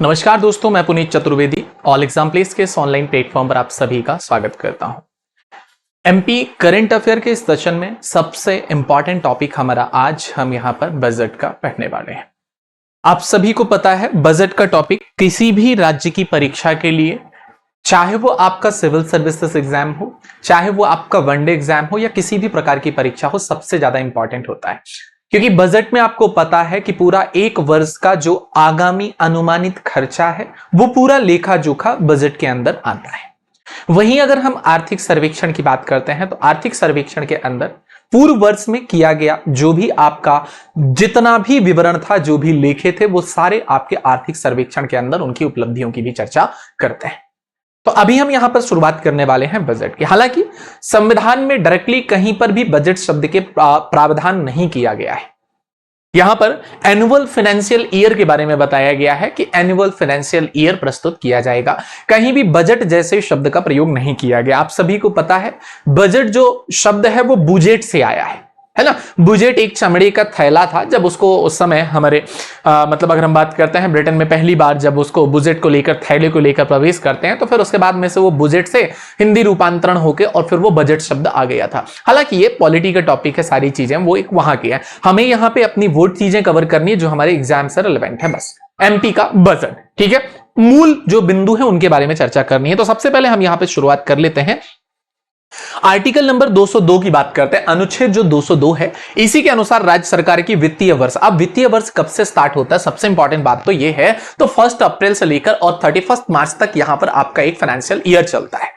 नमस्कार दोस्तों, मैं Puneet Chaturvedi all exam place के इस ऑनलाइन प्लेटफॉर्म पर आप सभी का स्वागत करता हूं। एमपी करंट अफेयर के इस सेशन में सबसे इंपॉर्टेंट टॉपिक हमारा आज हम यहां पर बजट का पढ़ने वाले हैं। आप सभी को पता है बजट का टॉपिक किसी भी राज्य की परीक्षा के लिए, चाहे वो आपका सिविल सर्विसेज एग्जाम हो, चाहे वो आपका वनडे एग्जाम हो या किसी भी प्रकार की परीक्षा हो, सबसे ज्यादा इंपॉर्टेंट होता है। क्योंकि बजट में आपको पता है कि पूरा एक वर्ष का जो आगामी अनुमानित खर्चा है वो पूरा लेखा जोखा बजट के अंदर आता है। वहीं अगर हम आर्थिक सर्वेक्षण की बात करते हैं तो आर्थिक सर्वेक्षण के अंदर पूर्व वर्ष में किया गया जो भी आपका जितना भी विवरण था, जो भी लेखे थे, वो सारे आपके आर्थिक सर्वेक्षण के अंदर उनकी उपलब्धियों की भी चर्चा करते हैं। तो अभी हम यहां पर शुरुआत करने वाले हैं बजट की। हालांकि संविधान में डायरेक्टली कहीं पर भी बजट शब्द के प्रावधान नहीं किया गया है। यहां पर एनुअल फाइनेंशियल ईयर के बारे में बताया गया है कि एनुअल फाइनेंशियल ईयर प्रस्तुत किया जाएगा। कहीं भी बजट जैसे शब्द का प्रयोग नहीं किया गया। आप सभी को पता है बजट जो शब्द है वो बुजेट से आया है ना। बुजेट एक चमड़े का थैला था। जब उसको उस समय हमारे मतलब अगर हम बात करते हैं ब्रिटेन में पहली बार जब उसको बुजेट को लेकर, थैले को लेकर प्रवेश करते हैं, तो फिर उसके बाद में से वो बुजेट से हिंदी रूपांतरण होकर और फिर वो बजट शब्द आ गया था। हालांकि ये पॉलिटी का टॉपिक है, सारी चीजें वो एक वहां की है। हमें यहाँ पे अपनी वो चीजें कवर करनी है जो हमारे एग्जाम से रिलेवेंट है। बस एमपी का बजट, ठीक है, मूल जो बिंदु है उनके बारे में चर्चा करनी है। तो सबसे पहले हम यहाँ पे शुरुआत कर लेते हैं। आर्टिकल नंबर 202 की बात करते हैं। अनुच्छेद जो 202 है, इसी के अनुसार राज्य सरकार की वित्तीय वर्ष, अब वित्तीय वर्ष कब से स्टार्ट होता है, सबसे इंपॉर्टेंट बात तो यह है, तो 1 अप्रैल से लेकर और 31 मार्च तक यहां पर आपका एक फाइनेंशियल ईयर चलता है।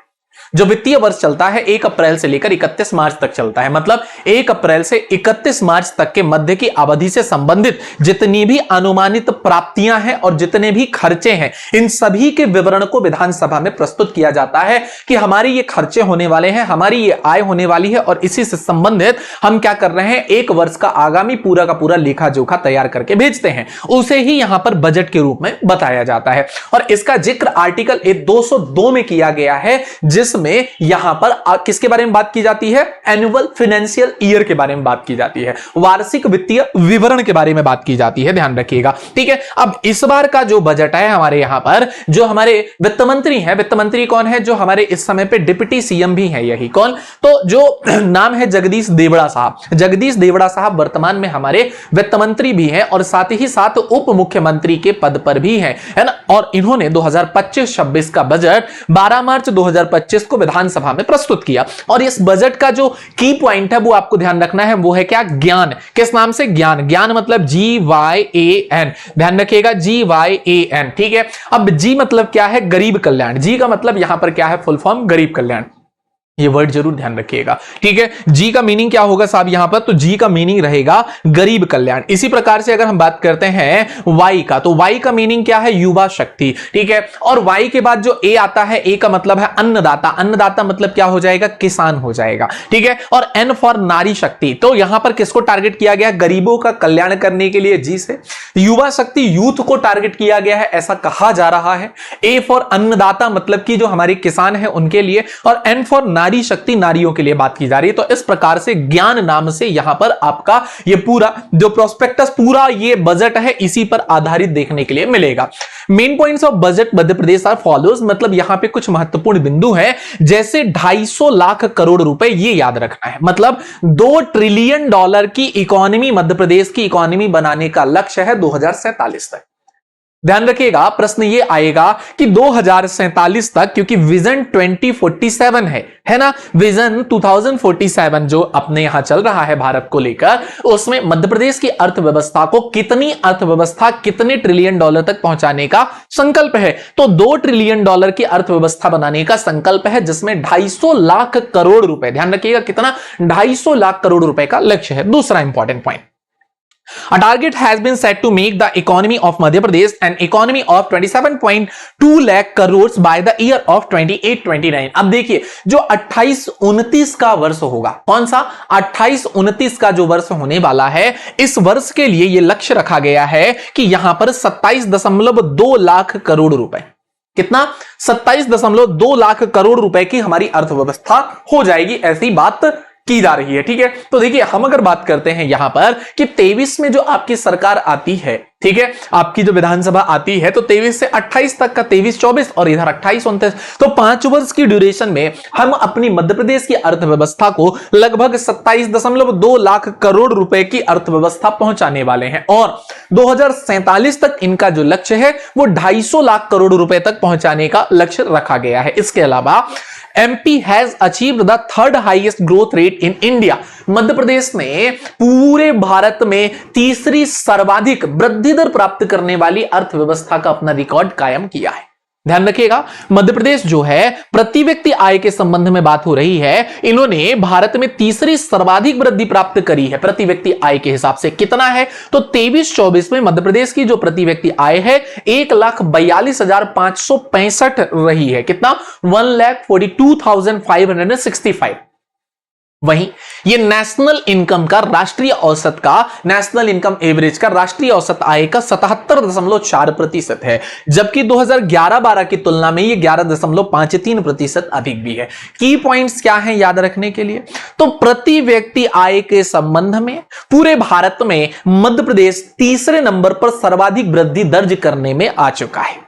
जो वित्तीय वर्ष चलता है 1 अप्रैल से लेकर 31 मार्च तक चलता है। मतलब 1 अप्रैल से 31 मार्च तक के मध्य की अवधि से संबंधित जितनी भी अनुमानित प्राप्तियां हैं और जितने भी खर्चे हैं, इन सभी के विवरण को विधानसभा में प्रस्तुत किया जाता है कि हमारी ये खर्चे होने वाले हैं, हमारी ये आय होने वाली है और इसी से संबंधित हम क्या कर रहे हैं, एक वर्ष का आगामी पूरा का पूरा लेखा जोखा तैयार करके भेजते हैं। उसे ही यहां पर बजट के रूप में बताया जाता है। और इसका जिक्र आर्टिकल 202 में किया गया है, जिसमें यहां पर किसके बारे में बात की जाती है, एनुअल फाइनेंशियल ईयर के बारे में बात की जाती है, वार्षिक वित्तीय विवरण के बारे में बात की जाती है। ध्यान रखिएगा, ठीक है। अब इस बार का जो बजट है हमारे यहां पर, जो हमारे वित्त मंत्री हैं, वित्त मंत्री कौन है, जो हमारे इस समय पे डिप्टी सीएम भी है, यही कौन, तो जो नाम है जगदीश देवड़ा साहब। जगदीश देवड़ा साहब वर्तमान में हमारे वित्त मंत्री भी हैं और साथ ही साथ उप मुख्यमंत्री के पद पर भी हैं, है ना। और इन्होंने 2025-26 का बजट 12 मार्च 2025 को विधानसभा में प्रस्तुत किया। और इस बजट का जो की पॉइंट है वो आपको ध्यान रखना है, वो है क्या, ज्ञान। किस नाम से, ज्ञान। ज्ञान मतलब GYAN, ध्यान रखिएगा, GYAN, ठीक है। अब जी मतलब क्या है, गरीब कल्याण। जी का मतलब यहां पर क्या है, फुल फॉर्म गरीब कल्याण। ये वर्ड जरूर ध्यान रखिएगा, ठीक है। जी का मीनिंग क्या होगा साहब यहां पर, तो जी का मीनिंग रहेगा गरीब कल्याण। इसी प्रकार से अगर हम बात करते हैं वाई का, तो वाई का मीनिंग क्या है, युवा शक्ति, ठीक है। और वाई के बाद जो ए आता है, ए का मतलब है अन्नदाता। अन्नदाता मतलब क्या हो जाएगा, किसान हो जाएगा, ठीक है। और एन फॉर नारी शक्ति, तो यहां पर किसको टारगेट किया गया, गरीबों का कल्याण करने के लिए जी से। युवा शक्ति, यूथ को टारगेट किया गया है, ऐसा कहा जा रहा है। ए फॉर अन्नदाता मतलब कि जो हमारे किसान है उनके लिए, और एन फॉर नारी शक्ति, नारियों के लिए बात की जा रही है। तो इस प्रकार से ज्ञान नाम से यहां पर आपका ये पूरा जो प्रोस्पेक्टस, पूरा ये बजट है, इसी पर आधारित देखने के लिए मिलेगा। Main points of budget Madhya Pradesh are follows, मतलब यहां पे कुछ महत्वपूर्ण बिंदु है, जैसे 250 लाख करोड़ रुपए, ये याद रखना है। मतलब $2 ट्रिलियन की इकोनॉमी, मध्य प्रदेश की इकोनॉमी बनाने का लक्ष्य है 2047 तक। ध्यान रखिएगा, प्रश्न ये आएगा कि 2047 तक, क्योंकि विजन 2047 है ना, विजन 2047 जो अपने यहां चल रहा है भारत को लेकर, उसमें मध्य प्रदेश की अर्थव्यवस्था को कितने ट्रिलियन डॉलर तक पहुंचाने का संकल्प है। तो $2 ट्रिलियन की अर्थव्यवस्था बनाने का संकल्प है, जिसमें 250 लाख करोड़ रुपए, ध्यान रखिएगा कितना, 250 लाख करोड़ रुपए का लक्ष्य है। दूसरा important point, a target has been set to make the economy of Madhya Pradesh an economy of 27.2 lakh crores by the year of 28-29। अब देखिए जो 28-29 का वर्ष होगा, कौन सा 28-29 का जो वर्ष होने वाला है, इस वर्ष के लिए यह लक्ष्य रखा गया है कि यहां पर 27.2 लाख करोड़ रुपए, कितना, 27.2 लाख करोड़ रुपए की हमारी अर्थव्यवस्था हो जाएगी, ऐसी बात की जा रही है, ठीक है। तो देखिए हम अगर बात करते हैं यहां पर कि 23 में जो आपकी सरकार आती है, ठीक है, आपकी जो विधानसभा आती है तो 23 से 28 तक का 23-24 और इधर 28-29, तो 5 वर्ष की ड्यूरेशन में हम अपनी मध्य प्रदेश की अर्थव्यवस्था को लगभग 27.2 लाख करोड़ रुपए की अर्थव्यवस्था पहुंचाने वाले हैं और 2047 तक इनका जो लक्ष्य है वो 250 लाख करोड़ रुपए तक पहुंचाने का लक्ष्य रखा गया है। इसके अलावा MP has achieved the third highest growth rate in India। Madhya Pradesh ने पूरे भारत में तीसरी सर्वाधिक वृद्धि दर प्राप्त करने वाली अर्थव्यवस्था का अपना रिकॉर्ड कायम किया है। ध्यान रखिएगा, मध्य प्रदेश जो है प्रति व्यक्ति आय के संबंध में बात हो रही है, इन्होंने भारत में तीसरी सर्वाधिक वृद्धि प्राप्त करी है। प्रति व्यक्ति आय के हिसाब से कितना है, तो 23-24 में मध्य प्रदेश की जो प्रति व्यक्ति आय है 1,42,565 रही है। कितना, 1,42,565। वहीं ये नेशनल इनकम का राष्ट्रीय औसत का, नेशनल इनकम एवरेज का राष्ट्रीय औसत आय का 77.4% है, जबकि 2011-12 की तुलना में ये 11.53% अधिक भी है। की पॉइंट्स क्या हैं याद रखने के लिए, तो प्रति व्यक्ति आय के संबंध में पूरे भारत में मध्य प्रदेश तीसरे नंबर पर सर्वाधिक वृद्धि दर्ज करने में आ चुका है।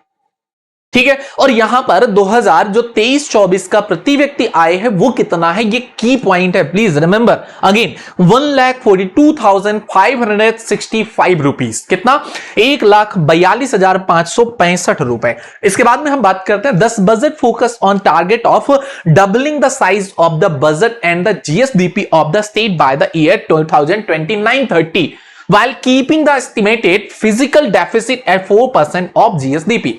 ठीक है, और यहां पर 2023-24 का प्रति व्यक्ति आय है वो कितना है, ये की पॉइंट है। Please remember again, 1,42,565 rupees. कितना, 1,42,565 रुपए। इसके बाद में हम बात करते हैं 10 budget focus on target of doubling the size of the budget and the GSDP of the state by the year 2029-30 while keeping the estimated physical deficit at 4% of GSDP।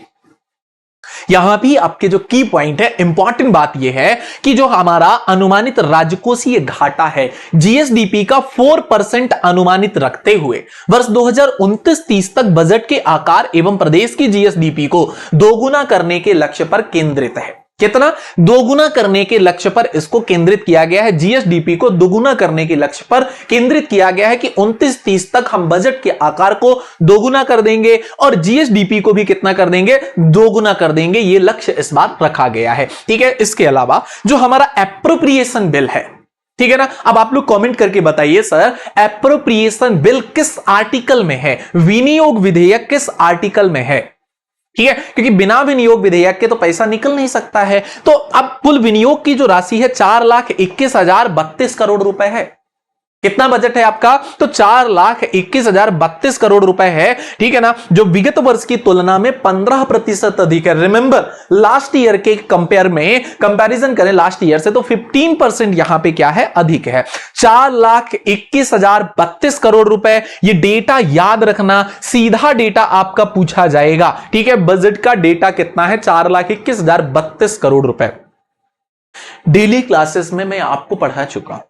यहां भी आपके जो की पॉइंट है, इंपॉर्टेंट बात यह है कि जो हमारा अनुमानित राजकोषीय घाटा है GSDP का 4% अनुमानित रखते हुए वर्ष 2029-30 तक बजट के आकार एवं प्रदेश की GSDP को दोगुना करने के लक्ष्य पर केंद्रित है। कितना, दोगुना करने के लक्ष्य पर इसको केंद्रित किया गया है। GSDP को दोगुना करने के लक्ष्य पर केंद्रित किया गया है कि 29-30 तक हम बजट के आकार को दोगुना कर देंगे और GSDP को भी कितना कर देंगे, दोगुना कर देंगे। ये लक्ष्य इस बार रखा गया है। ठीक है, इसके अलावा जो हमारा एप्रोप्रिएशन बिल है, ठीक है ना, अब आप लोग कमेंट करके बताइए सर एप्रोप्रिएशन बिल किस आर्टिकल में है, विनियोग विधेयक किस आर्टिकल में है। ठीक है, क्योंकि बिना विनियोग विधेयक के तो पैसा निकल नहीं सकता है। तो अब कुल विनियोग की जो राशि है 4,21,032 करोड़ रुपए है। कितना बजट है आपका, तो 4,21,032 करोड़ रुपए है। ठीक है ना, जो विगत वर्ष की तुलना में 15% अधिक है। रिमेंबर लास्ट ईयर के कंपैरिजन करें लास्ट ईयर से तो 15% यहां पे क्या है, अधिक है। 4,21,032 करोड़ रुपए, ये डेटा याद रखना, सीधा डेटा आपका पूछा जाएगा। ठीक है, बजट का डेटा कितना है, 4,21,032 करोड़ रुपए। डेली क्लासेस में मैं आपको पढ़ा चुका हूं,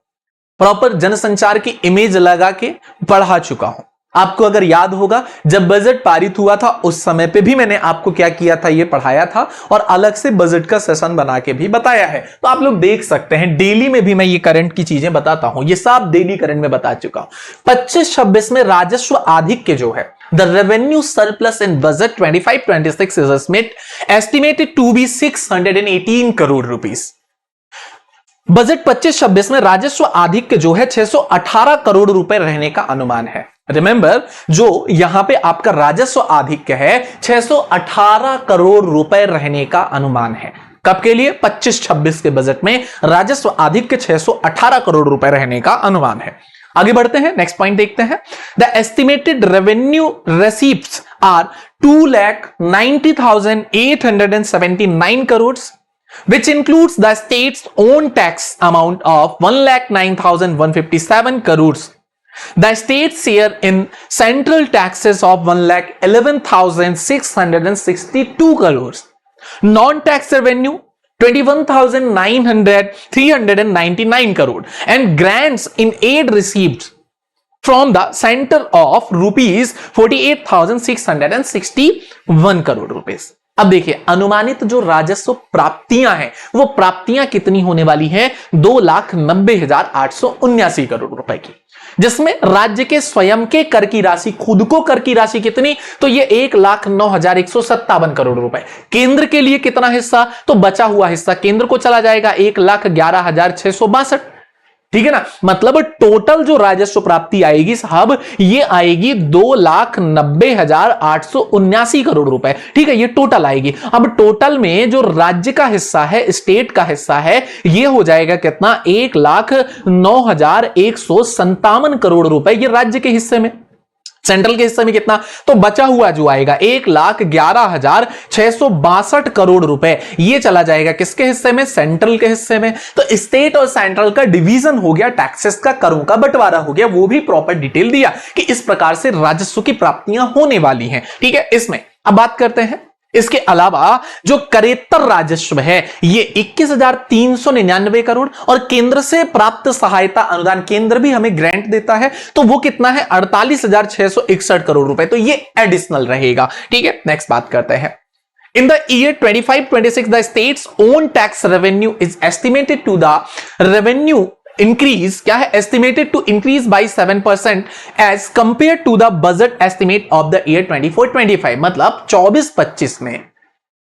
प्रॉपर जनसंचार की इमेज लगा के पढ़ा चुका हूं। आपको अगर याद होगा जब बजट पारित हुआ था उस समय पे भी मैंने आपको क्या किया था, ये पढ़ाया था और अलग से बजट का सेशन बना के भी बताया है। तो आप लोग देख सकते हैं डेली में भी मैं ये करंट की चीजें बताता हूं, ये सब डेली करंट में बता चुका हूं। 25-26 में राजस्व आधिक्य जो है, the revenue surplus in budget 25-26 is estimated to be 618 crore rupees. Budget 25-26 में राजस्व आधिक्य जो है 618 करोड़ रुपए रहने का अनुमान है। रिमेंबर, जो यहां पे आपका राजस्व आधिक्य है 618 करोड़ रुपए रहने का अनुमान है। कब के लिए, 25-26 के बजट में राजस्व आधिक्य 618 करोड़ रुपए रहने का अनुमान है। आगे बढ़ते हैं, नेक्स्ट पॉइंट देखते हैं। द एस्टिमेटेड रेवेन्यू रिसीव्स are 2,90,879 crore which includes the state's own tax amount of 1,09,157 crores. The state's share in central taxes of 1,11,662 crores. Non-tax revenue 21,399 crore and grants in aid received from the center of rupees 48,661 crore rupees. अब देखिए अनुमानित जो राजस्व प्राप्तियां हैं वो प्राप्तियां कितनी होने वाली हैं, 2,90,879 करोड़ रुपए की, जिसमें राज्य के स्वयं के कर की राशि, खुद को कर की राशि कितनी, तो ये 1,09,157 करोड़ रुपए। केंद्र के लिए कितना हिस्सा, तो बचा हुआ हिस्सा केंद्र को चला जाएगा 1,11,662। ठीक है ना। मतलब टोटल जो राजस्व प्राप्ति आएगी साहब, ये आएगी 2,90,879 करोड़ रुपए। ठीक है, ये टोटल आएगी। अब टोटल में जो राज्य का हिस्सा है, स्टेट का हिस्सा है, ये हो जाएगा कितना, 1,09,157 करोड़ रुपए ये राज्य के हिस्से में। सेंट्रल के हिस्से में कितना, तो बचा हुआ जो आएगा 1,11,662 करोड़ रुपए, ये चला जाएगा किसके हिस्से में, सेंट्रल के हिस्से में। तो स्टेट और सेंट्रल का डिवीजन हो गया, टैक्सेस का, करों का बंटवारा हो गया, वो भी प्रॉपर डिटेल दिया कि इस प्रकार से राजस्व की प्राप्तियां होने वाली हैं। ठीक है, इसमें अब बात करते हैं। इसके अलावा जो करेत्तर राजस्व है ये 21,399 करोड़, और केंद्र से प्राप्त सहायता अनुदान, केंद्र भी हमें ग्रांट देता है, तो वो कितना है, 48,661 करोड़ रुपए, तो ये एडिशनल रहेगा। ठीक है, नेक्स्ट बात करते हैं। In the year 25-26, the state's own tax revenue is estimated to the revenue increase, क्या है, estimated to increase by 7% as compared to the budget estimate of the year 24-25। मतलब 24-25 में, है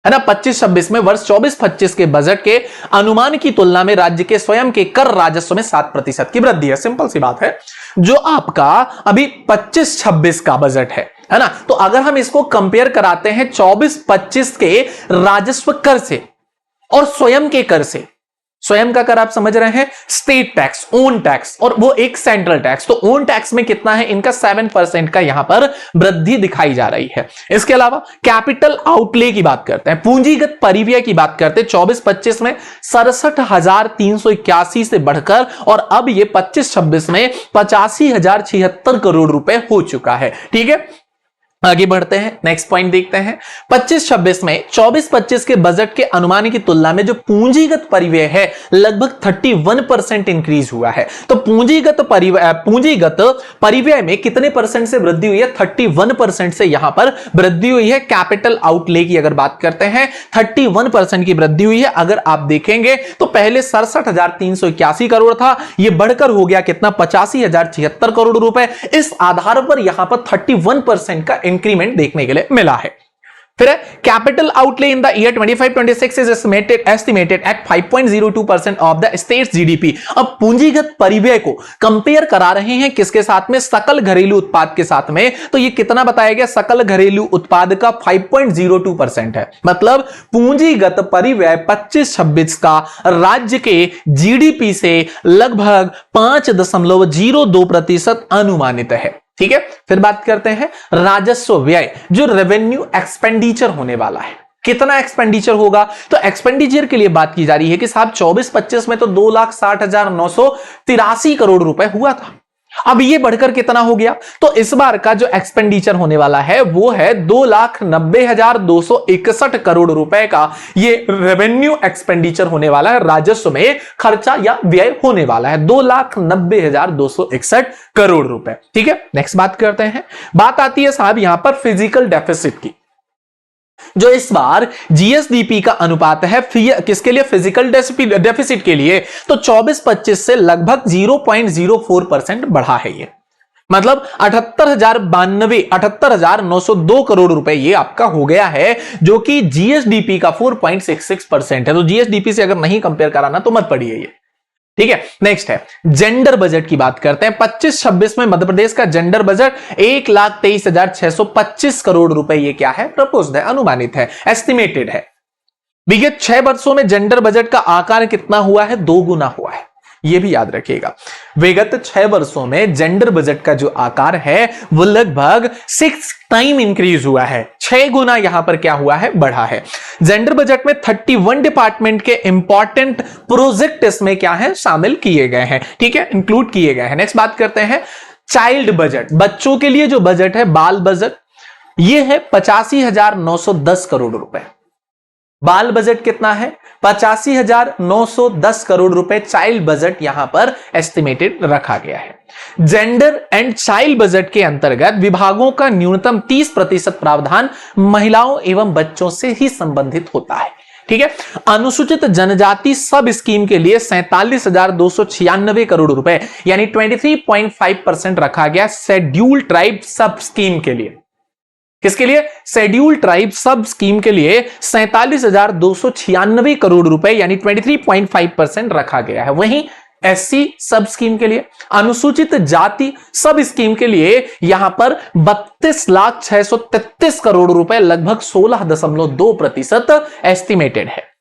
ना, 25-26 में, वर्ष 24-25 के बजट के अनुमान की तुलना में राज्य के स्वयं के कर राजस्व में 7% की वृद्धि है। सिंपल सी बात है, जो आपका अभी 25-26 का बजट है ना, तो अगर हम इसको कंपेयर कराते हैं 24-25 के राजस्व कर से और स्वयं के कर से, स्वयं का कर आप समझ रहे हैं, स्टेट टैक्स, ओन टैक्स, और वो एक सेंट्रल टैक्स, तो ओन टैक्स में कितना है, इनका 7% का यहां पर वृद्धि दिखाई जा रही है। इसके अलावा कैपिटल आउटले की बात करते हैं, पूंजीगत परिव्यय की बात करते हैं, 24-25 में 67,381 से बढ़कर, और अब ये 25-26 में 85,076 करोड़ रुपए हो चुका है। ठीक है, आगे बढ़ते हैं, नेक्स्ट पॉइंट देखते हैं। 25-26 में 24-25 के बजट के अनुमान की तुलना में जो पूंजीगत परिव्यय है लगभग 31% इंक्रीज हुआ है। तो पूंजीगत परिव्यय में कितने परसेंट से वृद्धि हुई है, 31% से यहां पर वृद्धि हुई है। कैपिटल आउटले की अगर बात करते हैं, 31% की वृद्धि हुई है। अगर आप देखेंगे तो पहले 67,381 करोड़ था, यह बढ़कर हो गया कितना, 85,076 करोड़ रुपए। इस आधार पर यहां पर 31% का इंक्रीमेंट देखने के लिए मिला है। फिर capital outlay in the year 25-26 is estimated at 5.02% of the states GDP. अब पूंजीगत परिव्यय को कंपेयर करा रहे हैं किसके साथ में, सकल घरेलू उत्पाद के साथ में, तो ये कितना बताया गया, सकल घरेलू उत्पाद का 5.02% है। मतलब पूंजीगत परिव्यय 25-26 का राज्य के जीडीपी से लगभग 5.02% अनुमानित है। ठीक है, फिर बात करते हैं राजस्व व्यय, जो रेवेन्यू एक्सपेंडिचर होने वाला है, कितना एक्सपेंडिचर होगा। तो एक्सपेंडिचर के लिए बात की जा रही है कि साहब 24-25 में तो 2,60,983 करोड़ रुपए हुआ था, अब ये बढ़कर कितना हो गया, तो इस बार का जो एक्सपेंडिचर होने वाला है वो है 2,90,261 करोड़ रुपए का ये रेवेन्यू एक्सपेंडिचर होने वाला है, राजस्व में खर्चा या व्यय होने वाला है 2,90,261 करोड़ रुपए। ठीक है, नेक्स्ट बात करते हैं। बात आती है साहब यहां पर फिजिकल डेफिसिट की, जो इस बार जीएसडीपी का अनुपात है किसके लिए, फिजिकल डेफिसिट के लिए, तो 24-25 से लगभग 0.04% बढ़ा है ये। मतलब 78,902 करोड़ रुपए ये आपका हो गया है, जो कि जीएसडीपी का 4.66% है। तो जीएसडीपी से अगर नहीं कंपेयर कराना तो मत पढ़िए ये। ठीक है, नेक्स्ट है जेंडर बजट की बात करते हैं। 25-26 में मध्य प्रदेश का जेंडर बजट 1,23,625 करोड़ रुपए ये क्या है, प्रपोज्ड है, अनुमानित है, एस्टिमेटेड है। विगत 6 वर्षों में जेंडर बजट का आकार कितना हुआ है, 2 गुना हुआ है, यह भी याद रखिएगा। विगत 6 वर्षों में जेंडर बजट का जो आकार है वो लगभग 6 टाइम इंक्रीज हुआ है, 6 गुना यहां पर क्या हुआ है, बढ़ा है। जेंडर बजट में 31 डिपार्टमेंट के इंपॉर्टेंट प्रोजेक्ट इसमें क्या है, शामिल किए गए हैं। ठीक है, इंक्लूड किए गए हैं। नेक्स्ट बात करते हैं चाइल्ड बजट, बच्चों के लिए जो बजट है, बाल बजट, ये है 85,910 करोड़ रुपए। बाल बजट कितना है, 85,910 करोड़ रुपए चाइल्ड बजट यहां पर एस्टिमेटेड रखा गया है। जेंडर एंड चाइल्ड बजट के अंतर्गत विभागों का न्यूनतम 30% प्रावधान महिलाओं एवं बच्चों से ही संबंधित होता है। ठीक है, अनुसूचित जनजाति सब स्कीम के लिए 47,296 करोड़ रुपए यानी 23.5% रखा गया। शेड्यूल ट्राइब सब स्कीम के लिए, किसके लिए, शेड्यूल ट्राइब सब स्कीम के लिए 47,296 करोड़ रुपए यानी 23.5% रखा गया है। वहीं एससी सब स्कीम के लिए, अनुसूचित जाति सब स्कीम के लिए यहां पर 32,633 करोड़ रुपए, लगभग 16.2% एस्टिमेटेड है।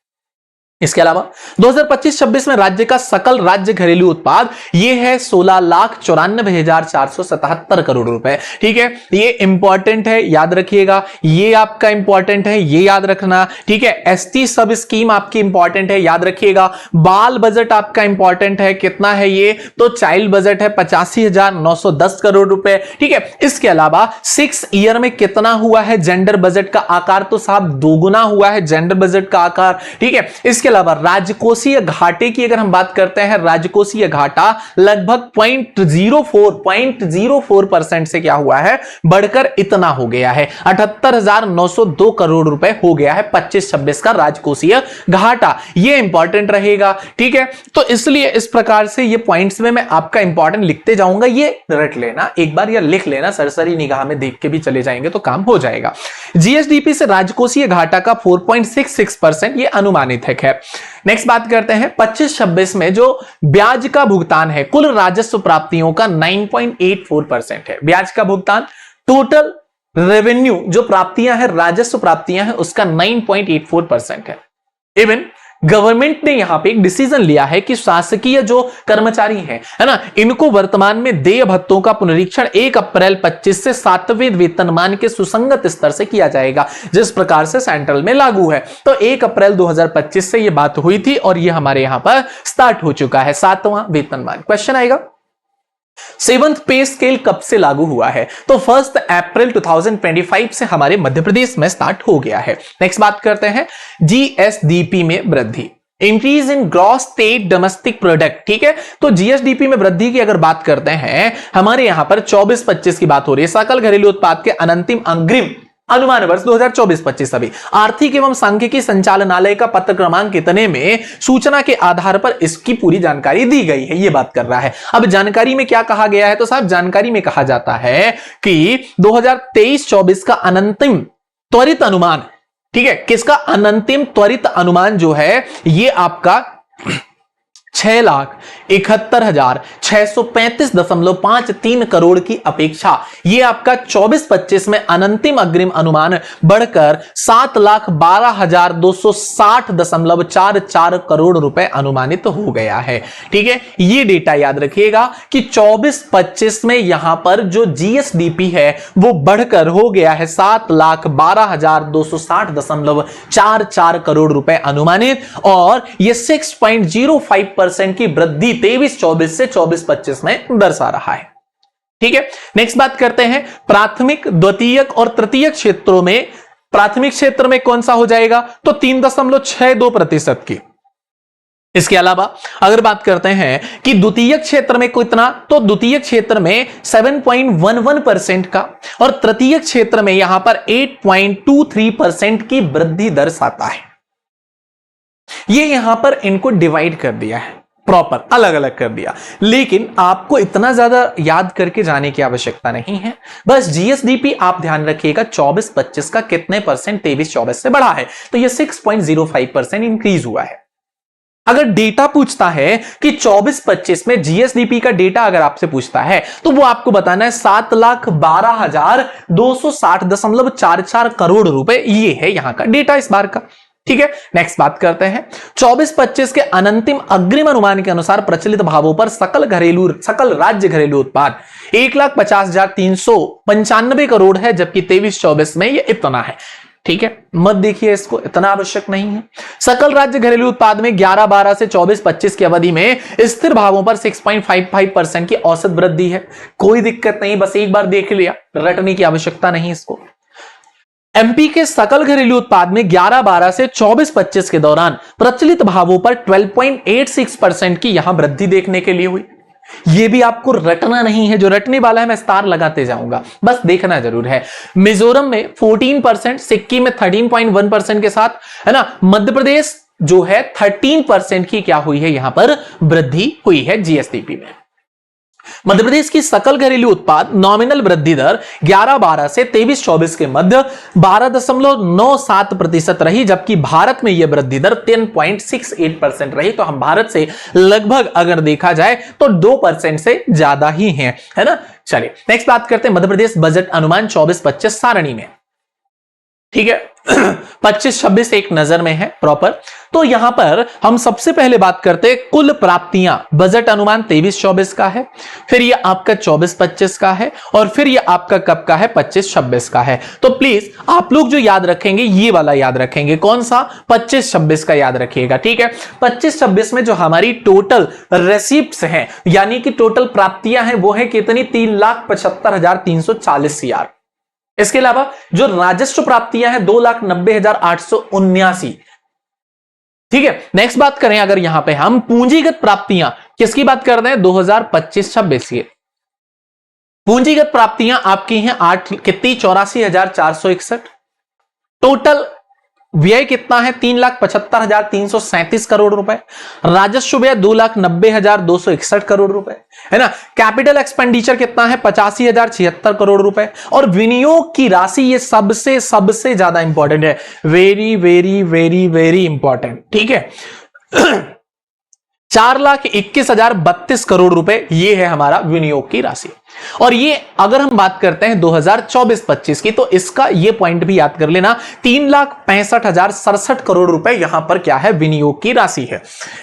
इसके अलावा 2025-26 में राज्य का सकल राज्य घरेलू उत्पाद यह है 16,94,477 करोड़ रुपए। ठीक है, ये इंपॉर्टेंट है, याद रखिएगा, ये आपका इंपॉर्टेंट है, ये याद रखना। ठीक है, एसटी सब स्कीम आपकी इंपॉर्टेंट है, याद रखिएगा। बाल बजट आपका इंपॉर्टेंट है, कितना है ये, तो चाइल्ड बजट है 85,910 करोड़ रुपए। ठीक है, इसके अलावा 6 ईयर में कितना हुआ है जेंडर बजट का आकार, तो साहब दोगुना हुआ है जेंडर बजट का आकार। ठीक है, इसके अलावा राजकोषीय घाटे की अगर हम बात करते हैं, राजकोषीय घाटा लगभग 0.04% से क्या हुआ है, बढ़कर इतना हो गया है 78,902 करोड़ रुपए हो गया है 25-26 का राजकोषीय घाटा। ये इंपॉर्टेंट रहेगा। ठीक है, तो इसलिए इस प्रकार से ये पॉइंट्स में मैं आपका इंपॉर्टेंट लिखते जाऊंगा, ये रट लेना एक बार या लिख लेना, सरसरी निगाह में देख के भी चले जाएंगे तो काम हो जाएगा। जीएसडीपी से राजकोषीय घाटा का 4.66% ये अनुमानित है। नेक्स्ट बात करते हैं 25-26 में जो ब्याज का भुगतान है कुल राजस्व प्राप्तियों का 9.84% है। ब्याज का भुगतान टोटल रेवेन्यू जो प्राप्तियां हैं, राजस्व प्राप्तियां हैं, उसका 9.84% है। इवन गवर्नमेंट ने यहां पे एक डिसीजन लिया है कि शासकीय जो कर्मचारी हैं, है ना, इनको वर्तमान में देय भत्तों का पुनरीक्षण 1 अप्रैल 25 से 7वें वेतनमान के सुसंगत स्तर से किया जाएगा, जिस प्रकार से सेंट्रल में लागू है। तो 1 अप्रैल 2025 से यह बात हुई थी और यह हमारे यहां पर स्टार्ट हो चुका है 7वां वेतनमान। क्वेश्चन आएगा 7th पे स्केल कब से लागू हुआ है, तो 1 अप्रैल 2025 से हमारे मध्य प्रदेश में स्टार्ट हो गया है। नेक्स्ट बात करते हैं जीएसडीपी में वृद्धि, increase in gross state domestic product. ठीक है, तो जीएसडीपी में वृद्धि की अगर बात करते हैं, हमारे यहां पर 24-25 की बात हो रही है। सकल घरेलू उत्पाद के अनंतिम अग्रिम अनुमान वर्ष 2024-25 अभी आर्थिक एवं सांख्यिकी संचालनालय का पत्र क्रमांक कितने में सूचना के आधार पर इसकी पूरी जानकारी दी गई है, ये बात कर रहा है। अब जानकारी में क्या कहा गया है, तो साहब जानकारी में कहा जाता है कि 2023-24 का अनंतिम त्वरित अनुमान, ठीक है, किसका अनंतिम त्वरित अनुमान जो है ये आपका 6,71,635.53 करोड़ की अपेक्षा ये आपका 24-25 में अनंतिम अग्रिम अनुमान बढ़कर 7,12,260.44 करोड़ रुपए अनुमानित हो गया है। ठीक है, ये डेटा याद रखिएगा कि 24-25 में यहां पर जो जीएसडीपी है वो बढ़कर हो गया है 7,12,260.44 करोड़ रुपए अनुमानित, और ये 6.05% की वृद्धि 23-24 से 24-25 में दर्शा रहा है। ठीक है, नेक्स्ट बात करते हैं प्राथमिक, द्वितीयक और तृतीयक क्षेत्रों में। प्राथमिक क्षेत्र में कौन सा हो जाएगा, तो 3.62% की। इसके अलावा अगर बात करते हैं कि द्वितीयक क्षेत्र में कितना, तो द्वितीयक क्षेत्र में 7.11% का, और तृतीयक क्षेत्र में यहां पर 8.23% की वृद्धि दर्शाता है। ये यहां पर इनको डिवाइड कर दिया है, प्रॉपर अलग अलग कर दिया, लेकिन आपको इतना ज्यादा याद करके जाने की आवश्यकता नहीं है। बस जीएसडीपी आप ध्यान रखिएगा 24-25 का कितने परसेंट 23-24 से बढ़ा है, तो ये 6.05% इंक्रीज हुआ है। अगर डेटा पूछता है कि 24-25 में जीएसडीपी का डेटा अगर आपसे पूछता है, तो वो आपको बताना है 7,12,260.44 करोड़ रुपए, ये है यहां का डेटा इस बार का। ठीक है, नेक्स्ट बात करते हैं 24-25 के अनंतिम अग्रिम अनुमान के अनुसार प्रचलित भावों पर सकल राज्य घरेलू उत्पाद 1,50,395 करोड़ है, जबकि 23-24 में ये इतना है। ठीक है, मत देखिए इसको, इतना आवश्यक नहीं है। सकल राज्य घरेलू उत्पाद में 11-12 से 24-25 की अवधि में स्थिर भावों पर 6.55% की औसत वृद्धि है। कोई दिक्कत नहीं, बस एक बार देख लिया, रटने की आवश्यकता नहीं इसको। एमपी के सकल घरेलू उत्पाद में 11-12 से 24-25 के दौरान प्रचलित भावों पर 12.86% की यहां वृद्धि देखने के लिए हुई। यह भी आपको रटना नहीं है, जो रटने वाला है मैं स्टार लगाते जाऊंगा, बस देखना जरूर है। मिजोरम में 14%, सिक्किम में 13.1% के साथ, है ना, मध्य प्रदेश जो है 13% की क्या हुई है, यहां पर वृद्धि हुई है जीएसडीपी में। मध्य प्रदेश की सकल घरेलू उत्पाद नॉमिनल वृद्धि दर 11-12 से 23-24 के मध्य 12.97% रही, जबकि भारत में यह वृद्धि दर 10.68% रही। तो हम भारत से लगभग अगर देखा जाए तो 2% से ज्यादा ही है ना। चलिए नेक्स्ट बात करते हैं मध्य प्रदेश बजट अनुमान 24-25 सारणी में। ठीक है 25-26 एक नजर में है प्रॉपर। तो यहां पर हम सबसे पहले बात करते हैं कुल प्राप्तियां। बजट अनुमान 23-24 का है, फिर ये आपका 24-25 का है, और फिर ये आपका कब का है 25-26 का है। तो प्लीज आप लोग जो याद रखेंगे ये वाला याद रखेंगे, कौन सा 25-26 का याद रखिएगा। ठीक है 25-26 में जो हमारी टोटल रेसिप्ट्स हैं यानी कि टोटल प्राप्तियां हैं वो है कितनी 3,75,340 CR। इसके अलावा जो राजस्व प्राप्तियां हैं 2,90,879। ठीक है नेक्स्ट बात करें अगर यहां पे हम पूंजीगत प्राप्तियां किसकी बात कर रहे हैं 2025-26 की पूंजीगत प्राप्तियां आपकी हैं 84,461। टोटल व्यय कितना है 3,75,337 करोड़ रुपए। राजस्व व्यय 2,90,261 करोड़ रुपए है ना। कैपिटल एक्सपेंडिचर कितना है 85,076 करोड़ रुपए। और विनियोग की राशि ये सबसे ज्यादा इंपॉर्टेंट है, very very very very important. ठीक है 4,21,032 करोड़ रुपए ये है हमारा विनियोग की राशि। और ये अगर हम बात करते हैं 2024-25 की तो इसका ये पॉइंट भी याद कर लेना 3,65,067 करोड़ रुपए यहां पर क्या है विनियोग की राशि है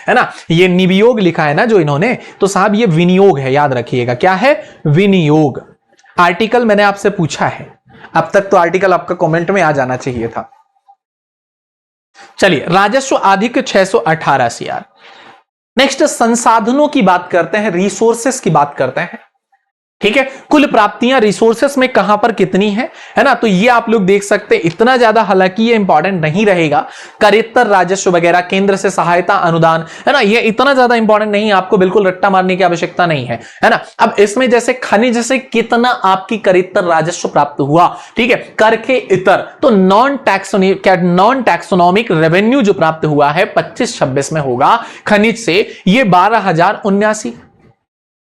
ना। ये निवियोग लिखा है ना जो इन्होंने, तो साहब ये विनियोग है, याद रखिएगा क्या है विनियोग। आर्टिकल मैंने आपसे पूछा है, अब तक तो आर्टिकल आपका कमेंट में आ जाना चाहिए था। चलिए राजस्व अधिक 618 CR। नेक्स्ट संसाधनों की बात करते हैं, रिसोर्सेस की बात करते हैं। ठीक है कुल प्राप्तियां रिसोर्सेस में कहां पर कितनी है ना। तो ये आप लोग देख सकते हैं, इतना ज्यादा हालांकि ये इंपॉर्टेंट नहीं रहेगा। करेत्तर राजस्व वगैरह, केंद्र से सहायता अनुदान है ना, ये इतना ज्यादा इंपॉर्टेंट नहीं, आपको बिल्कुल रट्टा मारने की आवश्यकता नहीं है ना। अब इसमें जैसे खनिज से कितना आपकी करेत्तर राजस्व प्राप्त हुआ, ठीक है कर के इतर, तो नॉन टैक्सोनॉमिक रेवेन्यू जो प्राप्त हुआ है 25-26 में होगा खनिज से ये 12,079।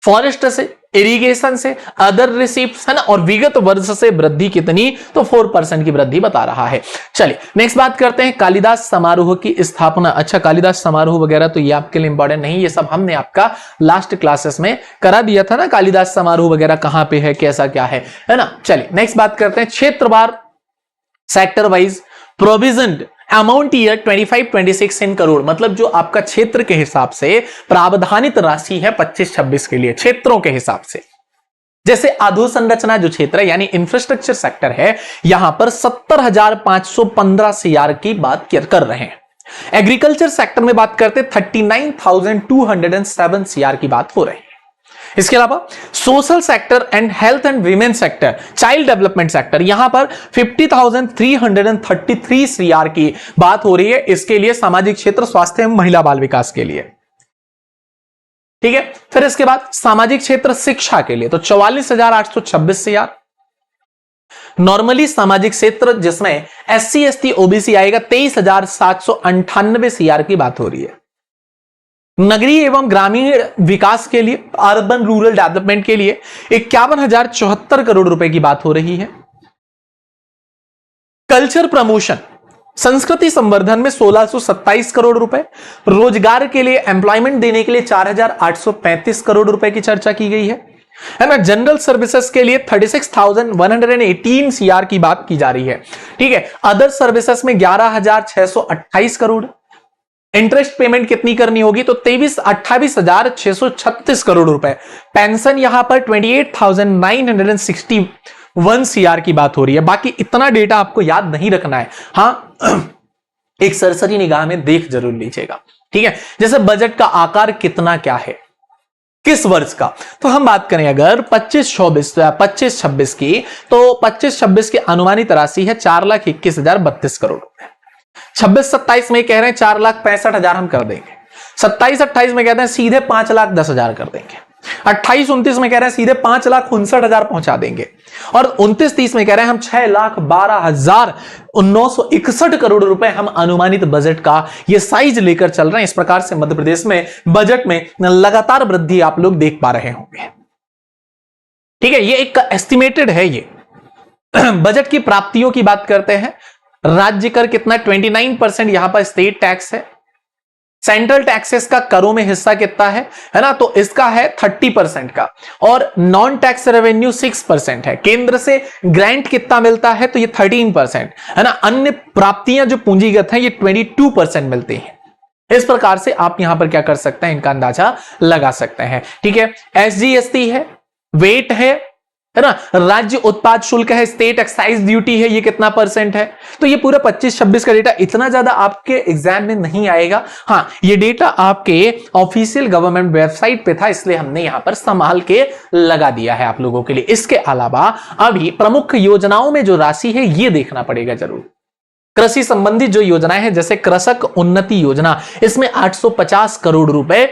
फॉरेस्ट से, इरिगेशन से, अदर रिसीप्ट्स है ना, और विगत वर्ष से वृद्धि कितनी, तो 4% की वृद्धि बता रहा है। चलिए नेक्स्ट बात करते हैं कालिदास समारोह की स्थापना। अच्छा कालिदास समारोह वगैरह तो ये आपके लिए इंपॉर्टेंट नहीं, ये सब हमने आपका लास्ट क्लासेस में करा दिया था ना, कालिदास समारोह वगैरह कहां पे है कैसा क्या है ना। चलिए नेक्स्ट बात करते हैं क्षेत्रवार sector wise provision amount year 25-26 इन करोड़, मतलब जो आपका क्षेत्र के हिसाब से प्रावधानित राशि है 25-26 के लिए क्षेत्रों के हिसाब से। जैसे अधोसंरचना जो क्षेत्र है यानी इंफ्रास्ट्रक्चर सेक्टर है, यहां पर 70,515 CR की बात कर रहे हैं। एग्रीकल्चर सेक्टर में बात करते 39,207 CR की बात हो रही है। इसके अलावा social sector and health and women sector, child development sector, यहां पर 50,333 CR की बात हो रही है। इसके लिए सामाजिक क्षेत्र, स्वास्थ्य एवं महिला बाल विकास के लिए। ठीक है फिर इसके बाद सामाजिक क्षेत्र शिक्षा के लिए तो 44,826 CR। नॉर्मली सामाजिक क्षेत्र जिसमें SC ST OBC आएगा 23,798 CR की बात हो रही है। नगरीय एवं ग्रामीण विकास के लिए, अर्बन रूरल डेवलपमेंट के लिए 51,074 करोड़ रुपए की बात हो रही है। कल्चर प्रमोशन, संस्कृति संवर्धन में 1,627 करोड़ रुपए। रोजगार के लिए, एम्प्लॉयमेंट देने के लिए 4,835 करोड़ रुपए की चर्चा की गई है ना। जनरल सर्विसेज के लिए 36,118 CR की बात की जा रही है। ठीक है अदर सर्विसेज में 11,628 करोड़। इंटरेस्ट पेमेंट कितनी करनी होगी तो 28,636 करोड़ रुपए। पेंशन यहां पर 28,961 CR की बात हो रही है। बाकी इतना डेटा आपको याद नहीं रखना है, हाँ एक सरसरी निगाह में देख जरूर लीजिएगा। ठीक है जैसे बजट का आकार कितना क्या है किस वर्ष का, तो हम बात करें अगर 25-26 की तो 25-26 की अनुमानित राशि है 4,21,032 करोड़ रुपए। 26-27 में कह रहे हैं 4,65,000 हम कर देंगे। 27-28 में कहते हैं सीधे 5,10,000 कर देंगे। 28-29 में कह रहे हैं सीधे 5,59,000 पहुंचा देंगे। और 29-30 में कह रहे हैं हम 6,12,961 करोड़ रुपए हम अनुमानित बजट का ये साइज लेकर चल रहे हैं। इस प्रकार से मध्य प्रदेश में बजट में लगातार वृद्धि आप लोग देख पा रहे होंगे। ठीक है, ये एक एस्टिमेटेड है ये। बजट की प्राप्तियों की बात करते हैं, राज्य कर कितना 29% यहां पर स्टेट टैक्स है। सेंट्रल टैक्सेस का करों में हिस्सा कितना है ना, तो इसका है 30% का, और नॉन टैक्स रेवेन्यू 6% है। केंद्र से ग्रांट कितना मिलता है, तो ये 13% है ना। अन्य प्राप्तियां जो पूंजीगत हैं ये 22% मिलती हैं। इस प्रकार से आप यहां पर क्या कर सकते हैं, इनका अंदाजा लगा सकते हैं। ठीक है, एसजीएसटी है, वेट है ना, राज्य उत्पाद शुल्क है, स्टेट एक्साइज ड्यूटी है, ये कितना परसेंट है। तो ये पूरा 25-26 का डेटा इतना ज्यादा आपके एग्जाम में नहीं आएगा। हां, ये डेटा आपके ऑफिशियल गवर्नमेंट वेबसाइट पे था, इसलिए हमने यहां पर संभाल के लगा दिया है आप लोगों के लिए। इसके अलावा अभी प्रमुख योजनाओं में जो राशि है ये देखना पड़ेगा जरूर। कृषि संबंधी जो योजनाएं हैं, जैसे कृषक उन्नति योजना, इसमें 850 करोड़ रुपए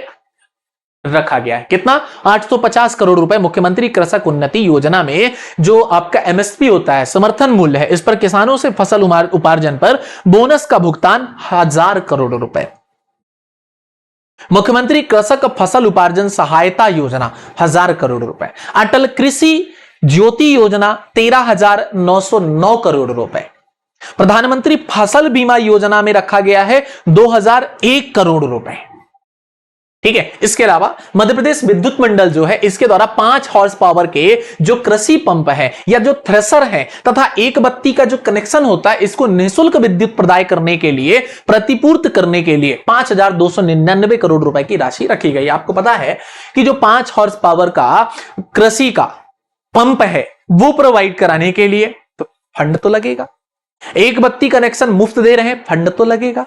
रखा गया है। कितना? 850 करोड़ रुपए मुख्यमंत्री कृषक उन्नति योजना में जो आपका एमएसपी होता है, समर्थन मूल्य है, इस पर किसानों से फसल उपार्जन पर बोनस का भुगतान 1000 करोड़ रुपए। मुख्यमंत्री कृषक फसल उपार्जन सहायता योजना 1000 करोड़ रुपए। अटल कृषि ज्योति योजना 13,909 करोड़ रुपए। प्रधानमंत्री फसल बीमा योजना में रखा गया है 2001 करोड़ रुपए। ठीक है, इसके अलावा मध्य प्रदेश विद्युत मंडल जो है, इसके द्वारा 5 हॉर्स पावर के जो कृषि पंप है या जो थ्रेसर है तथा एक बत्ती का जो कनेक्शन होता है, इसको निःशुल्क विद्युत प्रदाय करने के लिए, प्रतिपूर्त करने के लिए 5,299 करोड़ रुपए की राशि रखी गई। आपको पता है कि जो 5 हॉर्स पावर का कृषि का पंप है वो प्रोवाइड कराने के लिए तो फंड तो लगेगा। एक बत्ती कनेक्शन मुफ्त दे रहे हैं, फंड तो लगेगा।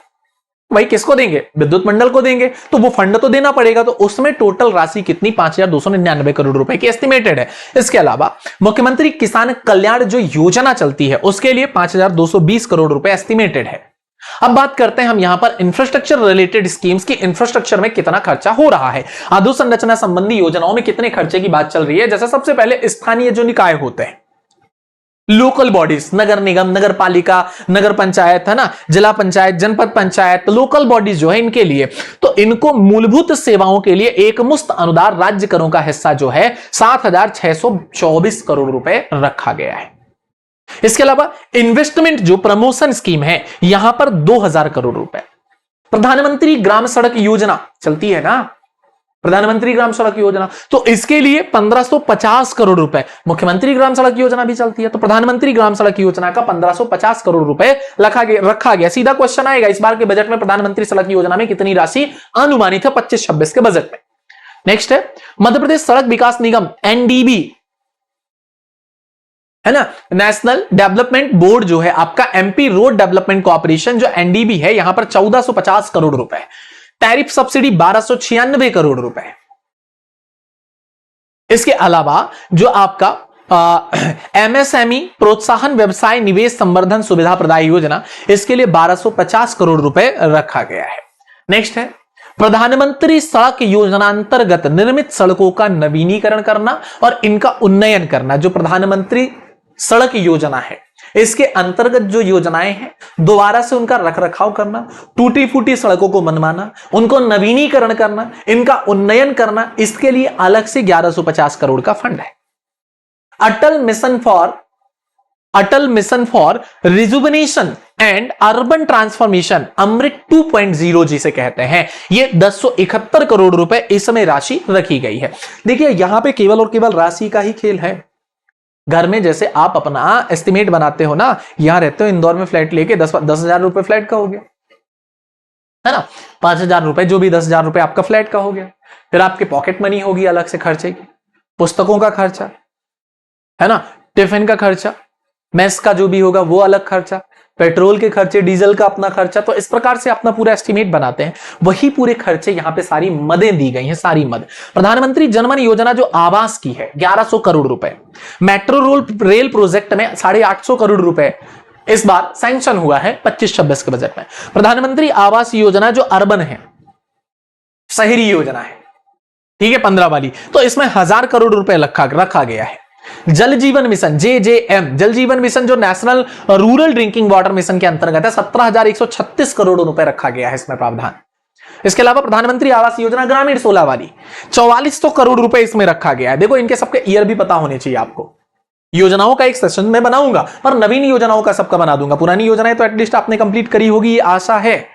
भाई किसको देंगे? विद्युत मंडल को देंगे, तो वो फंड तो देना पड़ेगा। तो उसमें टोटल राशि कितनी? 5,299 करोड़ रुपए की एस्टिमेटेड है। इसके अलावा मुख्यमंत्री किसान कल्याण जो योजना चलती है उसके लिए 5,220 करोड़ रुपए एस्टिमेटेड है। अब बात करते हैं हम यहां पर इंफ्रास्ट्रक्चर रिलेटेड स्कीम्स की। इंफ्रास्ट्रक्चर में कितना खर्चा हो रहा है, अधोसंरचना संबंधी योजनाओं में कितने खर्चे की बात चल रही है। जैसे सबसे पहले स्थानीय जो निकाय होते हैं, लोकल बॉडीज, नगर निगम, नगर पालिका, नगर पंचायत है ना, जिला पंचायत, जनपद पंचायत, लोकल बॉडीज जो है इनके लिए, तो इनको मूलभूत सेवाओं के लिए एक मुश्त अनुदान राज्य करों का हिस्सा जो है 7,624 करोड़ रुपए रखा गया है। इसके अलावा इन्वेस्टमेंट जो प्रमोशन स्कीम है यहां पर 2,000 करोड़ रुपए। प्रधानमंत्री ग्राम सड़क योजना चलती है ना, प्रधानमंत्री ग्राम सड़क योजना, तो इसके लिए 1550 करोड़ रुपए। मुख्यमंत्री ग्राम सड़क योजना भी चलती है, तो प्रधानमंत्री ग्राम सड़क योजना का 1550 करोड़ रुपए रखा गया। सीधा क्वेश्चन आएगा, इस बार के बजट में प्रधानमंत्री सड़क योजना में कितनी राशि अनुमानित है 25-26 के बजट में। नेक्स्ट है मध्य प्रदेश सड़क विकास निगम, एनडीबी है ना, नेशनल डेवलपमेंट बोर्ड जो है आपका, एमपी रोड डेवलपमेंट कॉर्पोरेशन जो एनडीबी है, यहां पर 1450 करोड़ रुपए। टैरिफ सब्सिडी 1296 करोड़ रुपए। इसके अलावा जो आपका एमएसएमई प्रोत्साहन व्यवसाय निवेश संवर्धन सुविधा प्रदाय योजना, इसके लिए 1250 करोड़ रुपए रखा गया है। नेक्स्ट है प्रधानमंत्री सड़क योजना अंतर्गत निर्मित सड़कों का नवीनीकरण करना और इनका उन्नयन करना। जो प्रधानमंत्री सड़क योजना है इसके अंतर्गत जो योजनाएं हैं, दोबारा से उनका रखरखाव करना, टूटी फूटी सड़कों को बनवाना, उनको नवीनीकरण करना, इनका उन्नयन करना, इसके लिए अलग से 1150 करोड़ का फंड है। Atal mission for rejuvenation and urban transformation, AMRUT 2.0 जिसे कहते हैं, ये 1071 करोड़ रुपए इस समय राशि रखी गई है। देखिए यहां पे केवल और केवल राशि का ही खेल है। घर में जैसे आप अपना एस्टिमेट बनाते हो ना, यहां रहते हो इंदौर में फ्लैट लेके 10,000 रुपए फ्लैट का हो गया है ना, 5,000 रुपए जो भी 10,000 रुपए आपका फ्लैट का हो गया। फिर आपके पॉकेट मनी होगी अलग से खर्चे की, पुस्तकों का खर्चा है ना, टिफिन का खर्चा, मेस का जो भी होगा वो अलग खर्चा, पेट्रोल के खर्चे, डीजल का अपना खर्चा। तो इस प्रकार से अपना पूरा एस्टिमेट बनाते हैं, वही पूरे खर्चे यहां पे सारी मदें दी गई हैं, सारी मद। प्रधानमंत्री जनमन योजना जो आवास की है 1100 करोड़ रुपए। मेट्रो रेल प्रोजेक्ट में 850 करोड़ रुपए इस बार सैंक्शन हुआ है 25-26 के बजट में। प्रधानमंत्री आवास योजना जो अर्बन है, शहरी योजना है, ठीक है, 15 वाली, तो इसमें 1000 करोड़ रुपए रखा गया है। जल जीवन मिशन JJM, जल जीवन मिशन जो national rural drinking water mission के अंतर्गत है, 17,136 करोड़ रुपए रखा गया है इसमें प्रावधान। इसके अलावा प्रधानमंत्री आवास योजना ग्रामीण 16 वाली 4400 करोड़ रुपए इसमें रखा गया है। देखो इनके सबके ईयर भी पता होने चाहिए आपको। योजनाओं का एक सेशन में बनाऊंगा, पर नवीन योजनाओं का सबका बना दूंगा। पुरानी योजनाएं तो एटलीस्ट आपने कंप्लीट करी होगी, ये आशा है,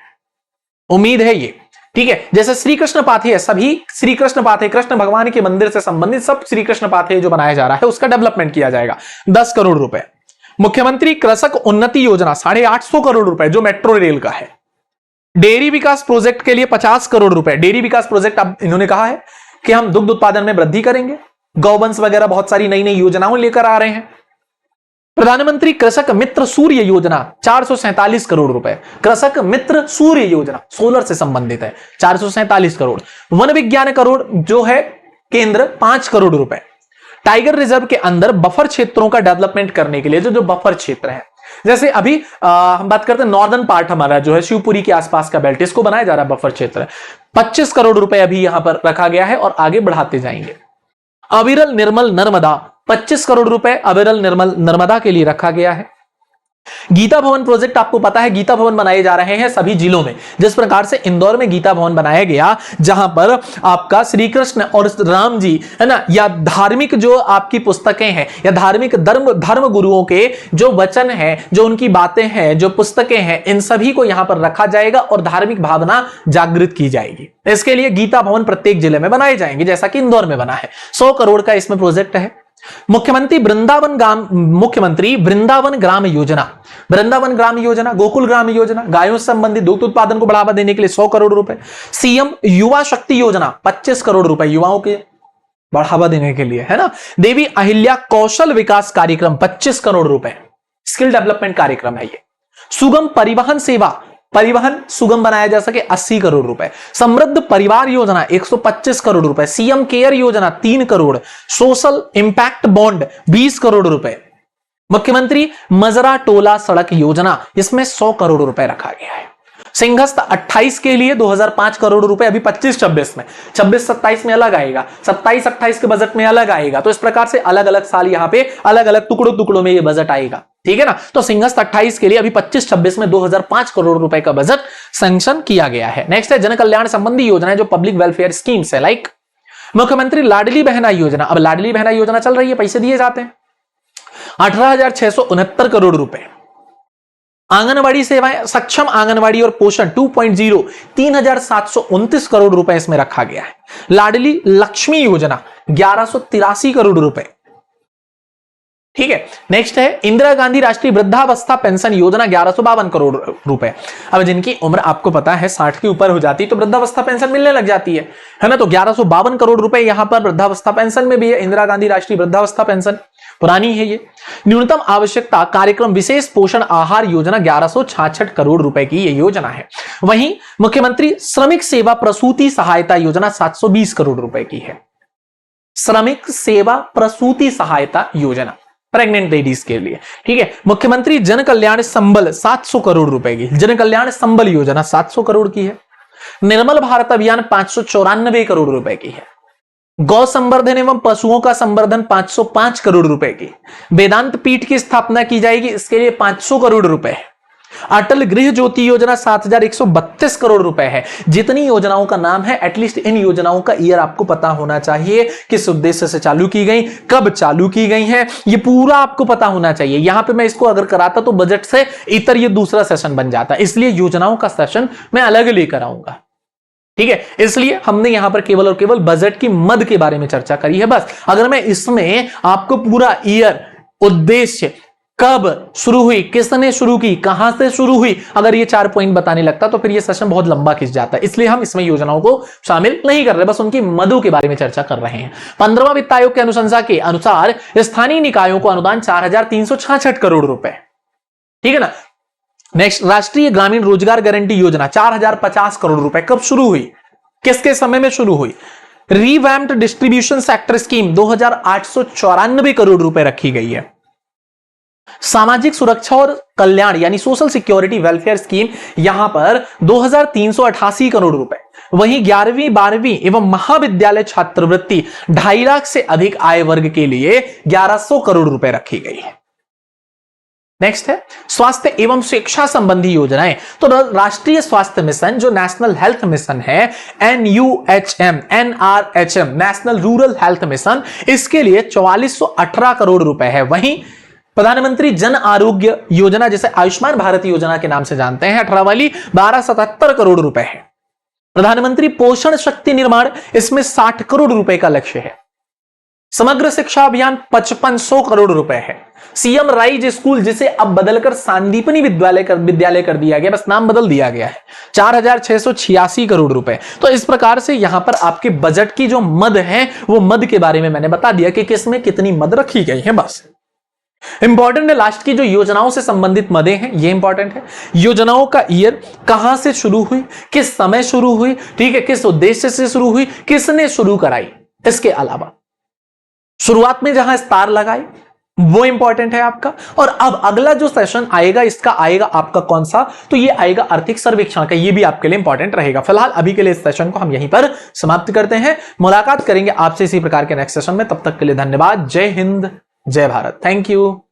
उम्मीद है ये, ठीक है। जैसे श्री कृष्ण पाथेय, सभी श्री कृष्ण पाथेय, कृष्ण भगवान के मंदिर से संबंधित सब श्री कृष्ण पाथेय जो बनाया जा रहा है उसका डेवलपमेंट किया जाएगा 10 करोड़ रुपए। मुख्यमंत्री कृषक उन्नति योजना 850 करोड़ रुपए जो मेट्रो रेल का है। डेयरी विकास प्रोजेक्ट के लिए 50 करोड़ रुपए। डेयरी विकास प्रोजेक्ट अब इन्होंने कहा है कि हम दुग्ध उत्पादन में वृद्धि करेंगे, गौवंश वगैरह बहुत सारी नई नई योजनाओं लेकर आ रहे हैं। प्रधानमंत्री कृषक मित्र सूर्य योजना 447 करोड़ रुपए। कृषक मित्र सूर्य योजना सोलर से संबंधित है, 447 करोड़। वन विज्ञान करोड़ जो है केंद्र 5 करोड़ रुपए। टाइगर रिजर्व के अंदर बफर क्षेत्रों का डेवलपमेंट करने के लिए जो बफर क्षेत्र है, जैसे अभी हम बात करते हैं नॉर्दर्न पार्ट हमारा जो है शिवपुरी के आसपास का बेल्ट, इसको बनाया जा रहा है बफर क्षेत्र। 25 करोड़ रुपए अभी यहां पर रखा गया है और आगे बढ़ाते जाएंगे। अविरल निर्मल नर्मदा 25 करोड़ रुपए अविरल निर्मल नर्मदा के लिए रखा गया है। गीता भवन प्रोजेक्ट आपको पता है, गीता भवन बनाए जा रहे हैं सभी जिलों में। जिस प्रकार से इंदौर में गीता भवन बनाया गया जहां पर आपका श्री कृष्ण और राम जी है ना, या धार्मिक जो आपकी पुस्तकें हैं या धार्मिक धर्म गुरुओं के जो वचन है, जो उनकी बातें हैं, जो पुस्तकें हैं, इन सभी को यहां पर रखा जाएगा और धार्मिक भावना जागृत की जाएगी। इसके लिए गीता भवन प्रत्येक जिले में बनाए जाएंगे जैसा कि इंदौर में बना है। 100 करोड़ का इसमें प्रोजेक्ट है। मुख्यमंत्री वृंदावन ग्राम योजना, वृंदावन ग्राम योजना, गोकुल ग्राम योजना, गायों से संबंधित दुग्ध उत्पादन को बढ़ावा देने के लिए 100 करोड़ रुपए। सीएम युवा शक्ति योजना 25 करोड़ रुपए युवाओं के बढ़ावा देने के लिए, है ना। देवी अहिल्या कौशल विकास कार्यक्रम 25 करोड़ रुपए, स्किल डेवलपमेंट कार्यक्रम है ये। सुगम परिवहन सेवा, परिवहन सुगम बनाया जा सके 80 करोड़ रुपए। समृद्ध परिवार योजना 125 करोड़ रुपए। सीएम केयर योजना 3 crore. Social impact bond 20 crore रुपए। मुख्यमंत्री मजरा टोला सड़क योजना, इसमें 100 करोड़ रुपए रखा गया है। सिंहस्थ 28 के लिए 2005 करोड़ रुपए, अभी 25-26 में, 26-27 में अलग आएगा, 27-28 के बजट में अलग आएगा। तो इस प्रकार से अलग अलग साल यहां पे अलग अलग टुकड़ों में ये बजट आएगा, ठीक है ना। तो सिंहस्थ 28 के लिए अभी 25-26 में 2005 करोड़ रुपए का बजट सैंक्शन किया गया है। नेक्स्ट है जन कल्याण संबंधी योजना जो पब्लिक वेलफेयर स्कीम्स है, लाइक मुख्यमंत्री लाडली बहना योजना। अब लाडली बहना योजना चल रही है, पैसे दिए जाते हैं 18,669 करोड़ रुपए। आंगनवाड़ी सेवाएं, सक्षम आंगनवाड़ी और पोषण 2.0 3,729 करोड़ रुपए इसमें रखा गया है। लाडली लक्ष्मी योजना 1183 करोड़ रुपए, ठीक है। नेक्स्ट है इंदिरा गांधी राष्ट्रीय वृद्धावस्था पेंशन योजना 1152 करोड़ रुपए। अब जिनकी उम्र आपको पता है 60 के ऊपर हो जाती है तो वृद्धावस्था पेंशन मिलने लग जाती है ना। तो 1152 करोड़ रुपए यहां पर वृद्धावस्था पेंशन में भी है। इंदिरा गांधी राष्ट्रीय वृद्धावस्था पेंशन पुरानी है ये। न्यूनतम आवश्यकता कार्यक्रम विशेष पोषण आहार योजना 1166 करोड़ रुपए की ये योजना है। वहीं मुख्यमंत्री श्रमिक सेवा प्रसूति सहायता योजना 720 करोड़ रुपए की है। श्रमिक सेवा प्रसूति सहायता योजना प्रेग्नेंट लेडीज के लिए, ठीक है। मुख्यमंत्री जन कल्याण संबल 700 करोड़ रुपए की, जन कल्याण संबल योजना 700 करोड़ की है। निर्मल भारत अभियान 594 करोड़ रुपए की है। गौ संवर्धन एवं पशुओं का संवर्धन 505 करोड़ रुपए की। वेदांत पीठ की स्थापना की जाएगी, इसके लिए 500 करोड़ रुपए है। अटल गृह ज्योति योजना 7,132 करोड़ रुपए है। जितनी योजनाओं का नाम है एटलीस्ट इन योजनाओं का ईयर आपको पता होना चाहिए, किस उद्देश्य से चालू की गई, कब चालू की गई है, ये पूरा आपको पता होना चाहिए। यहां पे मैं इसको अगर कराता तो बजट से इतर ये दूसरा सेशन बन जाता, इसलिए योजनाओं का सेशन मैं अलग लेकर आऊंगा, ठीक है। इसलिए हमने यहां पर केवल और केवल बजट की मद के बारे में चर्चा करी है बस। अगर मैं इसमें आपको पूरा ईयर, उद्देश्य, कब शुरू हुई, किसने शुरू की, कहां से शुरू हुई, अगर ये 4 पॉइंट बताने लगता तो फिर ये सेशन बहुत लंबा खिंच जाता है। इसलिए हम इसमें योजनाओं को शामिल नहीं कर रहे, बस उनकी मदों के बारे में चर्चा कर रहे हैं। 15वां वित्त आयोग के अनुशंसा के अनुसार स्थानीय निकायों को अनुदान 4,366 करोड़ रुपए, ठीक है ना। नेक्स्ट राष्ट्रीय ग्रामीण रोजगार गारंटी योजना 4,050 करोड़ रुपए, कब शुरू हुई, किसके समय में शुरू हुई। Revamped distribution sector scheme 2,894 crore रुपए रखी गई है। सामाजिक सुरक्षा और कल्याण यानी सोशल सिक्योरिटी वेलफेयर स्कीम यहां पर 2,388 करोड़ रुपए। वहीं 11वीं 12वीं एवं महाविद्यालय छात्रवृत्ति 2.5 लाख से अधिक आय वर्ग के लिए 1,100 करोड़ रुपए रखी गई है। नेक्स्ट है स्वास्थ्य एवं शिक्षा संबंधी योजनाएं। तो राष्ट्रीय स्वास्थ्य मिशन जो नेशनल हेल्थ मिशन है, NUHM, NRHM, national rural health mission, इसके लिए 4418 करोड़ रुपए है। वहीं प्रधानमंत्री जन आरोग्य योजना, जिसे आयुष्मान भारत योजना के नाम से जानते हैं, 18 वाली 1277 करोड़ रुपए है। प्रधानमंत्री पोषण शक्ति निर्माण, इसमें 60 करोड़ रुपए का लक्ष्य है। समग्र शिक्षा अभियान 5500 करोड़ रुपए है। सीएम राइज स्कूल, जिसे अब बदलकर सांदीपनी विद्यालय कर दिया गया, बस नाम बदल दिया गया है, 4686 करोड़ रुपए। तो इस प्रकार से यहां पर आपके बजट की जो मद है, वो मद के बारे में मैंने बता दिया कि किसमें कितनी मद रखी गई है। बस इंपॉर्टेंट है लास्ट की जो योजनाओं से संबंधित मदें हैं, ये इंपॉर्टेंट है। योजनाओं का ईयर, कहां से शुरू हुई, किस समय शुरू हुई, ठीक है, किस उद्देश्य से शुरू हुई, किसने शुरू कराई, इसके अलावा शुरुआत में जहां स्टार लगाए वो इंपॉर्टेंट है आपका। और अब अगला जो सेशन आएगा, इसका आएगा आपका कौन सा, तो ये आएगा आर्थिक सर्वेक्षण का, ये भी आपके लिए इंपॉर्टेंट रहेगा। फिलहाल अभी के लिए इस सेशन को हम यहीं पर समाप्त करते हैं। मुलाकात करेंगे आपसे इसी प्रकार के नेक्स्ट सेशन में। तब तक के लिए धन्यवाद। जय हिंद, जय भारत। Thank you.